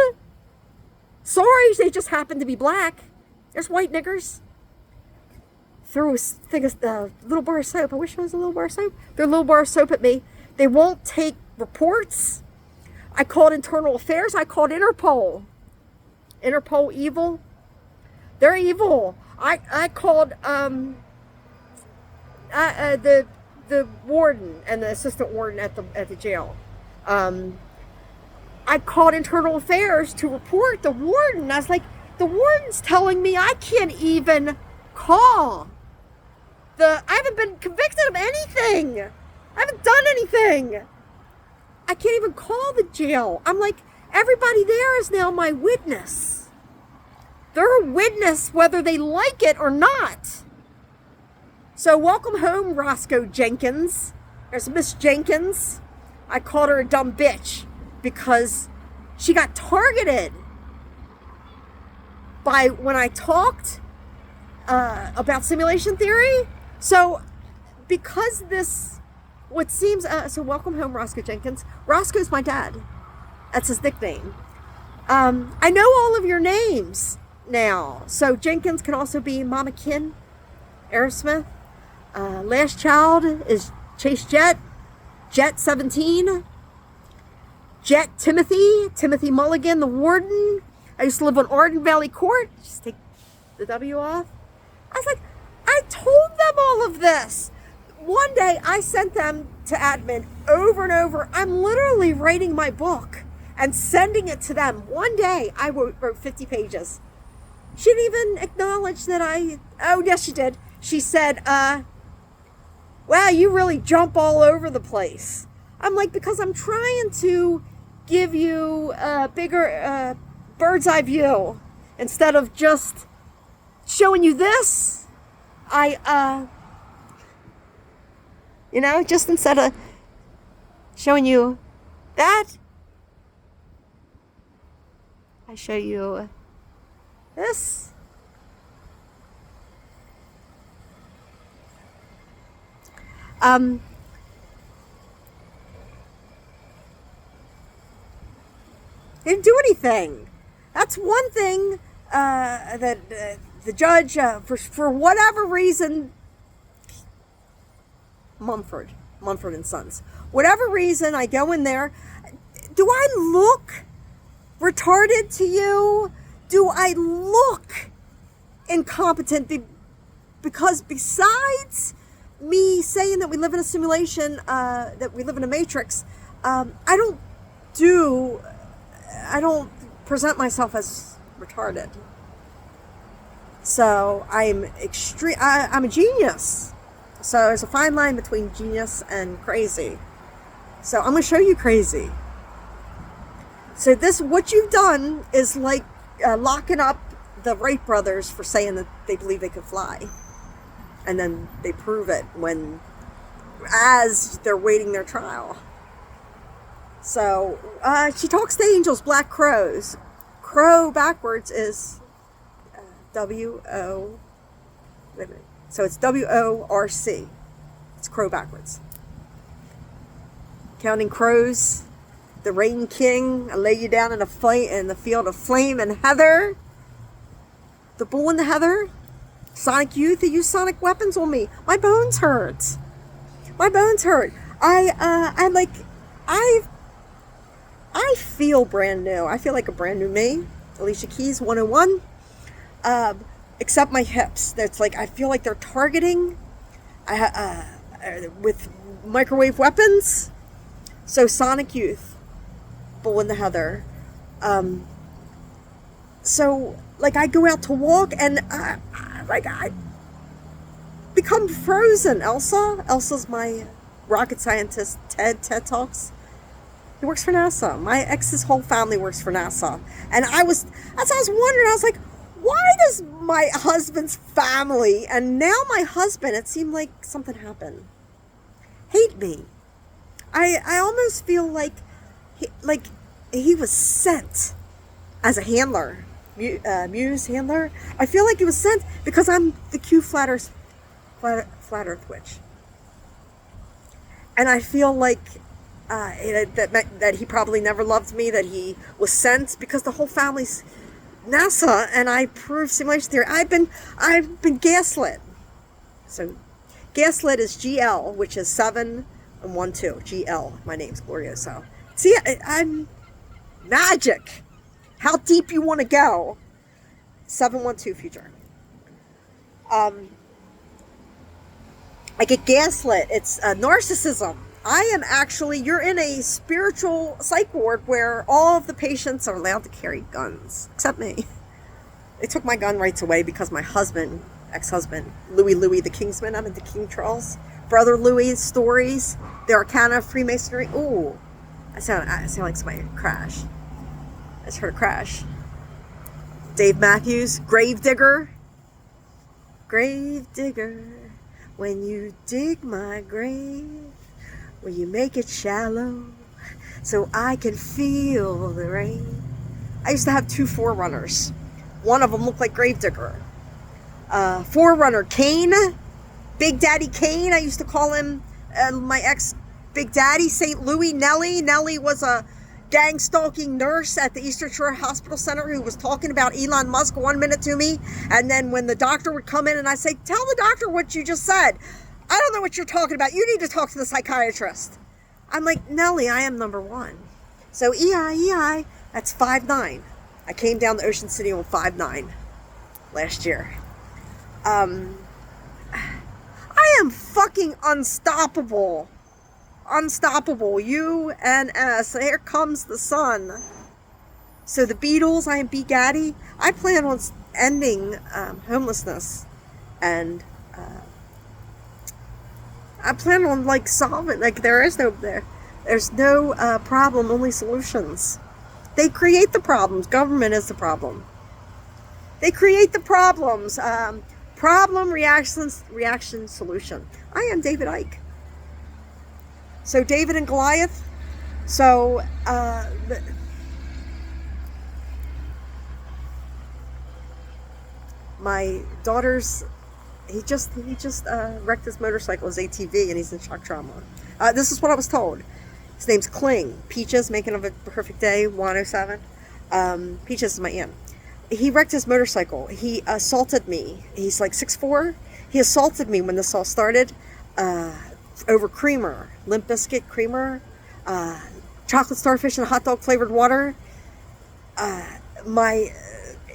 Sorry, they just happened to be black. There's white niggers. Threw a little bar of soap. I wish it was a little bar of soap. Threw a little bar of soap at me. They won't take reports. I called Internal Affairs. I called Interpol. Interpol evil. They're evil. I called the warden and the assistant warden at the jail. I called Internal Affairs to report the warden. I was like, the warden's telling me I can't even call. I haven't been convicted of anything. I haven't done anything. I can't even call the jail. I'm like, everybody there is now my witness. They're a witness whether they like it or not. So welcome home, Roscoe Jenkins. There's Miss Jenkins. I called her a dumb bitch because she got targeted by when I talked about simulation theory. So because this, what seems, so welcome home, Roscoe Jenkins. Roscoe's my dad. That's his nickname. I know all of your names now. So Jenkins can also be Mama Kin, Aerosmith. Last child is Chase Jet, Jet 17, Jet Timothy Mulligan, the warden. I used to live on Arden Valley Court. Just take the W off. I was like, I told them all of this. One day I sent them to admin over and over. I'm literally writing my book and sending it to them. One day I wrote 50 pages. She didn't even acknowledge that oh yes she did. She said, wow, you really jump all over the place. I'm like, because I'm trying to give you a bigger bird's eye view instead of just showing you this, just instead of showing you that, I show you this. They didn't do anything. That's one thing that the judge, for whatever reason, Mumford and Sons, whatever reason, I go in there. Do I look retarded to you? Do I look incompetent? Because besides me saying that we live in a simulation, that we live in a matrix, I don't present myself as retarded. So I'm a genius. So there's a fine line between genius and crazy. So I'm going to show you crazy. So what you've done is like locking up the Wright brothers for saying that they believe they could fly. And then they prove it as they're waiting their trial. So she talks to angels, black crows. Crow backwards is W-O. Wait a minute. So it's W-O-R-C. It's crow backwards. Counting crows. The Rain King. I lay you down in the field of flame and heather. The bull and the heather. Sonic youth. They use sonic weapons on me. My bones hurt. I feel brand new. I feel like a brand new me. Alicia Keys 101. Except my hips. That's like, I feel like they're targeting with microwave weapons. So Sonic Youth. Bull in the Heather. So like I go out to walk and I become frozen. Elsa's my rocket scientist. TED Talks. He works for NASA. My ex's whole family works for NASA. And I was wondering, I was like, why does my husband's family, and now my husband, it seemed like something happened, hate me? I almost feel like he was sent as a handler, Muse handler. I feel like he was sent because I'm the Q flat Earth witch. And I feel like that he probably never loved me, that he was sent because the whole family's NASA, and I proved simulation theory. I've been gaslit. So gaslit is GL, which is 7 and 1 2. GL. My name's Glorioso. See, I'm magic. How deep you want to go? 712 future. I get gaslit. It's narcissism. You're in a spiritual psych ward where all of the patients are allowed to carry guns, except me. They took my gun rights away because my ex-husband, Louis the Kingsman, I'm into King Charles, Brother Louis stories, the Arcana of Freemasonry. Ooh, I sound like somebody crash. I just heard a crash. Dave Matthews, Gravedigger. Gravedigger, when you dig my grave, will you make it shallow so I can feel the rain? I used to have 2 forerunners. One of them looked like Gravedigger. Forerunner Kane, Big Daddy Kane. I used to call him my ex Big Daddy, St. Louis Nellie. Nellie was a gang stalking nurse at the Eastern Shore Hospital Center who was talking about Elon Musk 1 minute to me. And then when the doctor would come in and I say, tell the doctor what you just said. I don't know what you're talking about. You need to talk to the psychiatrist. I'm like, Nellie, I am number 1. So EI, that's 5'9". I came down to Ocean City on 5'9" last year. I am fucking unstoppable. Unstoppable. UNS. Here comes the sun. So the Beatles, I am B. Gaddy. I plan on ending homelessness. And I plan on solving, there's no problem, only solutions. They create the problems. Government is the problem. They create the problems. Problem, reaction, solution. I am David Icke. So David and Goliath. So my daughter's, he just wrecked his motorcycle, his ATV, and he's in shock trauma. This is what I was told. His name's Kling. Peaches, making of a perfect day, 107. Peaches is my aunt. He wrecked his motorcycle. He assaulted me. He's like 6'4". He assaulted me when this all started over creamer, Limp Biscuit creamer, chocolate starfish and hot dog flavored water. My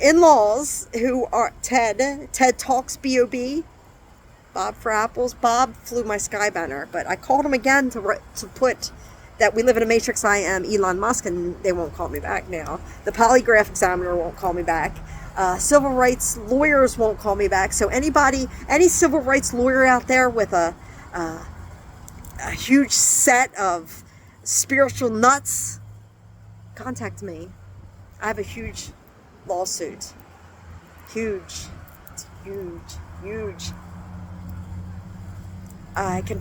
in-laws, who are Ted Talks B.O.B., Bob for Apples. Bob flew my sky banner, but I called him again to put that we live in a matrix. I am Elon Musk, and they won't call me back now. The polygraph examiner won't call me back. Civil rights lawyers won't call me back. So any civil rights lawyer out there with a huge set of spiritual nuts, contact me. I have a huge lawsuit. Huge. I can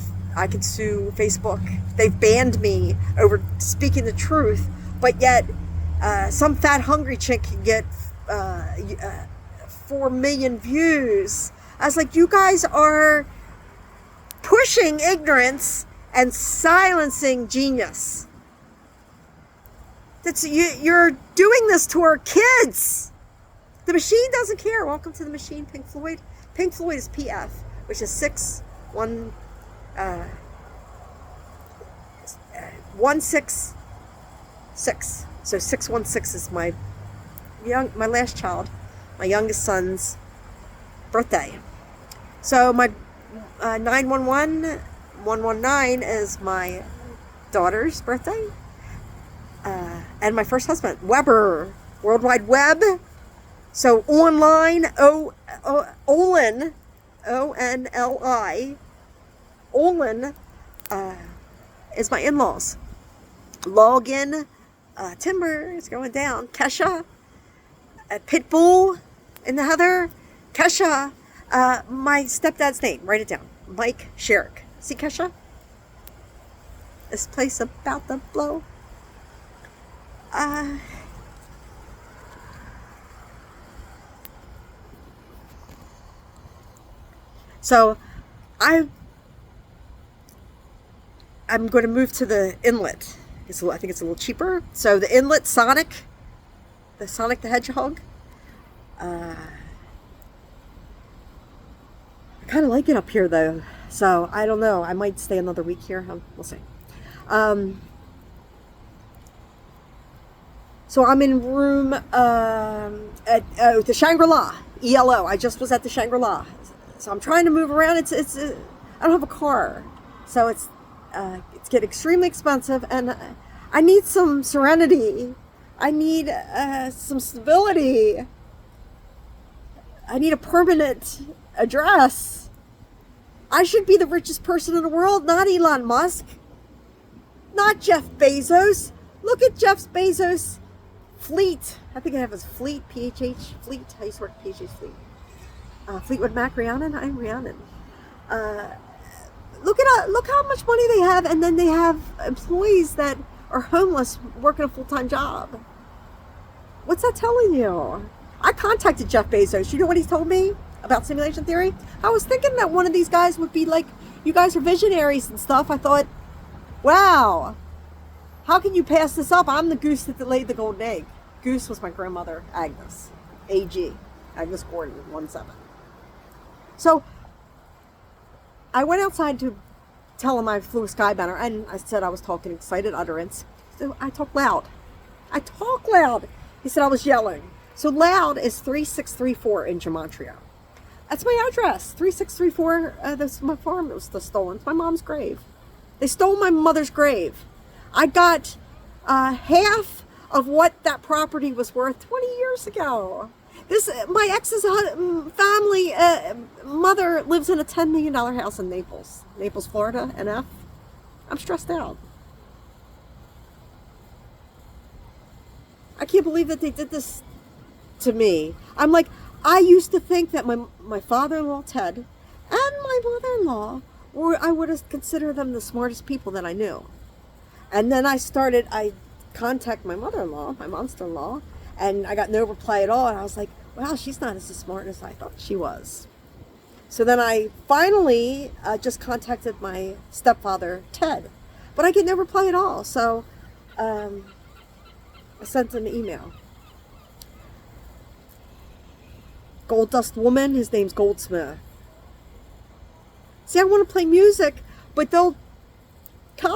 sue Facebook. They've banned me over speaking the truth, but yet some fat hungry chick can get 4 million views. I was like, you guys are pushing ignorance and silencing genius. You're doing this to our kids. The machine doesn't care. Welcome to the machine, Pink Floyd. Pink Floyd is PF, which is 166. So 616 is my last child, my youngest son's birthday. So my 911 119 is my daughter's birthday. And my first husband, Weber, World Wide Web. So online, Olin, ONLI, Olin is my in-laws. Login, Timber is going down. Kesha, Pitbull in the Heather. Kesha, my stepdad's name, write it down. Mike Sherrick. See Kesha? This place about to blow. So I'm going to move to the inlet. I think it's a little cheaper. So the inlet, Sonic the Hedgehog. I kind of like it up here though. So I don't know. I might stay another week here. We'll see. So I'm in room at the Shangri-La, ELO. I just was at the Shangri-La. So I'm trying to move around. I don't have a car, so it's getting extremely expensive, and I need some serenity. I need some stability. I need a permanent address. I should be the richest person in the world, not Elon Musk, not Jeff Bezos. Look at Jeff Bezos' fleet. I think I have his fleet, PHH fleet. I used to work at PHH fleet. Fleetwood Mac, Rhiannon. I'm Rhiannon. Look how much money they have, and then they have employees that are homeless working a full-time job. What's that telling you? I contacted Jeff Bezos. You know what he told me about simulation theory? I was thinking that one of these guys would be like, you guys are visionaries and stuff. I thought, wow, how can you pass this up? I'm the goose that laid the golden egg. Goose was my grandmother, Agnes. AG. Agnes Gordon, 17. So I went outside to tell him I flew a sky banner, and I said I was talking excited utterance. So I talk loud. He said I was yelling. So loud is 3634 in Gematria. That's my address, 3634. That's my farm. It was stolen. It's my mom's grave. They stole my mother's grave. I got half of what that property was worth 20 years ago. My ex's family mother lives in a $10 million house in Naples, Florida, NF. I'm stressed out. I can't believe that they did this to me. I'm like, I used to think that my father-in-law, Ted, and my mother-in-law, I would have considered them the smartest people that I knew. And then I contact my mother-in-law, my monster-in-law, and I got no reply at all. And I was like, wow, she's not as smart as I thought she was. So then I finally just contacted my stepfather, Ted. But I get no reply at all. So I sent him an email. Gold Dust Woman, his name's Goldsmith. See, I want to play music, but they'll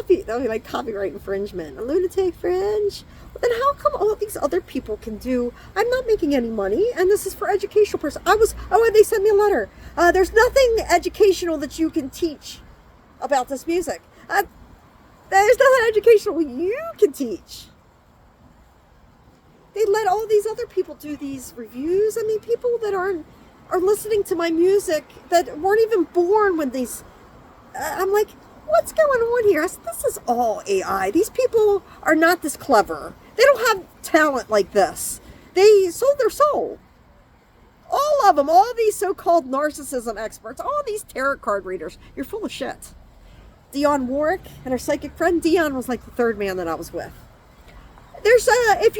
be like copyright infringement, a lunatic fringe. Well, then how come all these other people can do? I'm not making any money, and this is for educational purposes. And they sent me a letter. There's nothing educational that you can teach about this music. There's nothing educational you can teach. They let all these other people do these reviews. I mean, people that are listening to my music that weren't even born when these. I'm like, what's going on here? I said, this is all AI. These people are not this clever. They don't have talent like this. They sold their soul. All of them, all these so-called narcissism experts, all these tarot card readers, you're full of shit. Dionne Warwick and her psychic friend, Dionne was like the third man that I was with. There's if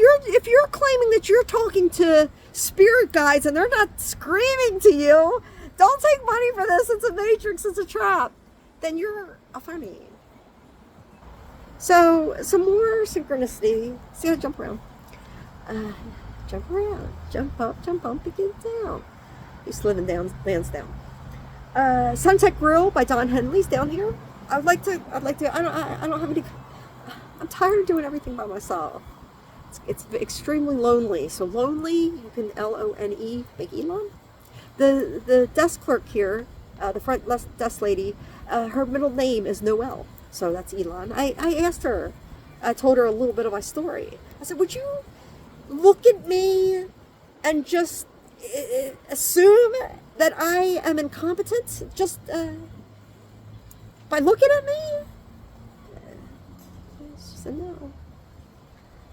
you're claiming that you're talking to spirit guides and they're not screaming to you, don't take money for this. It's a matrix. It's a trap. Then you're a phony. So some more synchronicity. See how I jump around? Jump around, jump up, and get down. He's living down, lands down. Sunset Grill by Don Henley's down here. I'd like to. I don't have any. I'm tired of doing everything by myself. It's extremely lonely. So lonely, you can LONE, make Elon. The desk clerk here, the front desk lady, her middle name is Noelle. So that's Elon. I asked her, I told her a little bit of my story. I said, would you look at me and just assume that I am incompetent just by looking at me? She said no.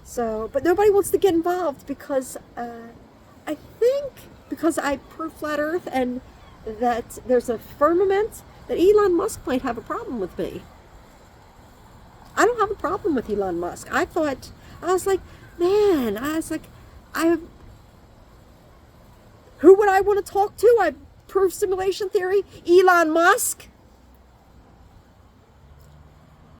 So, but nobody wants to get involved because I think because I prove flat Earth and that there's a firmament that Elon Musk might have a problem with me. I don't have a problem with Elon Musk. I was like, who would I want to talk to? I prove simulation theory. Elon Musk.